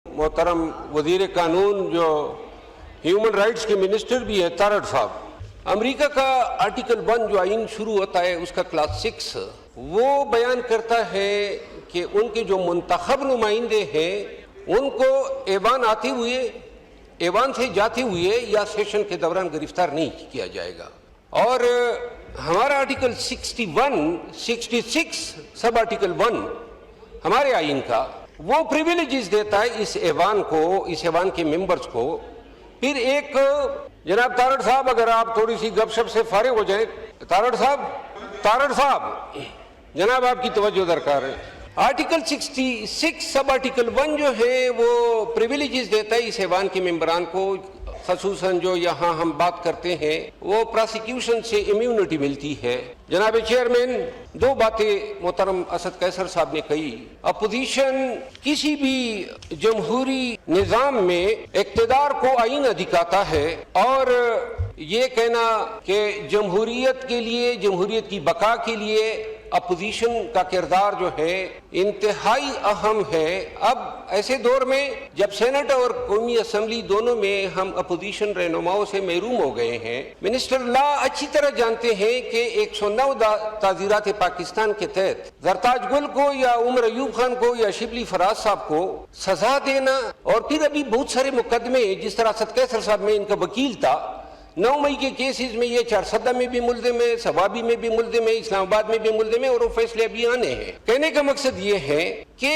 मोहतरम वजीर कानून जो ह्यूमन राइट्स के मिनिस्टर भी हैं तारड़ साहब, अमेरिका का आर्टिकल 1 जो आइन शुरू होता है उसका क्लास 6 वो बयान करता है कि उनके जो मुंतखब नुमाइंदे हैं उनको ऐवान आते हुए, ऐवान से जाते हुए या सेशन के दौरान गिरफ्तार नहीं किया जाएगा। और हमारा आर्टिकल 66 सब आर्टिकल 1 हमारे आइन का वो प्रिविलेजेस देता है इस ऐवान को, इस ऐवान के मेंबर्स को। फिर एक जनाब तारड़ साहब, अगर आप थोड़ी सी गपशप से फारिग हो जाए। तारड़ साहब जनाब आपकी तवज्जो दरकार है। आर्टिकल 66 सब आर्टिकल 1 जो है वो प्रिविलेजेस देता है इस ऐवान के मेंबरान को, खसूसन जो यहाँ हम बात करते हैं वो प्रोसिक्यूशन से इम्यूनिटी मिलती है। जनाब चेयरमैन, दो बातें मोहतरम असद कैसर साहब ने कही। अपोजिशन किसी भी जमहूरी निज़ाम में इक़्तिदार को आईना दिखाता है और ये कहना कि जमहूरियत के लिए, जमहूरियत की बका के लिए अपोजिशन का किरदार जो है इंतहाई अहम है। अब ऐसे दौर में जब सेनेट और कौमी असम्बली दोनों में हम अपोजिशन रहनुमाओं से महरूम हो गए हैं, मिनिस्टर ला अच्छी तरह जानते हैं कि 109 ताज़ीरात पाकिस्तान के तहत जरताज गुल को या उमर अयूब खान को या शिबली फराज साहब को सजा देना, और फिर अभी बहुत सारे मुकदमे, जिस तरह असद कैसर साहब में इनका वकील था, 9 मई के केसेस में ये 4 में भी मुल्ज़िम है, सवाबी में भी मुल्ज़िम है, इस्लामाबाद में भी मुल्ज़िम है, और वो फैसले अभी आने हैं। कहने का मकसद ये है कि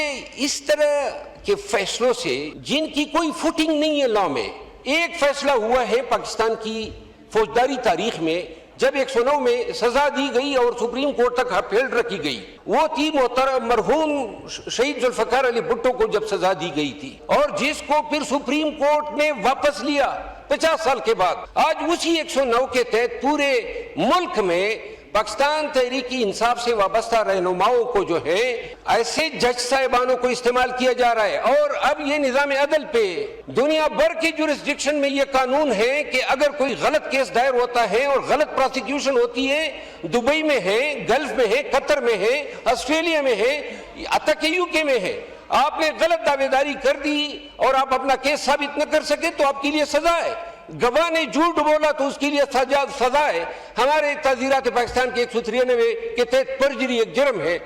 इस तरह के फैसलों से जिनकी कोई फुटिंग नहीं है लॉ में, एक फैसला हुआ है पाकिस्तान की फौजदारी तारीख में जब 109 में सजा दी गई और सुप्रीम कोर्ट तक अपील रखी गई, वो थी मोहतरम मरहूम शहीद जुल्फ़िकार अली भुट्टो को जब सजा दी गई थी, और जिसको फिर सुप्रीम कोर्ट ने वापस लिया 50 साल के बाद। आज उसी 109 के तहत पूरे मुल्क में पाकिस्तान तहरीकी इंसाफ से वाबस्ता रहनुमाओं को जो है ऐसे जज साहिबानों को इस्तेमाल किया जा रहा है। और अब ये निज़ाम अदल पे दुनिया भर की जुरिस्डिक्शन में ये कानून है कि अगर कोई गलत केस दायर होता है और गलत प्रोसिक्यूशन होती है, दुबई में है, गल्फ में है, कतर में है, ऑस्ट्रेलिया में है, अतः यूके में है, आपने गलत दावेदारी कर दी और आप अपना केस साबित न कर सके तो आपके लिए सजा है। गवाह ने झूठ बोला तो उसके लिए सजा है। हमारे ताज़ीरात पाकिस्तान के 193 के तहत परजरी एक जुर्म है।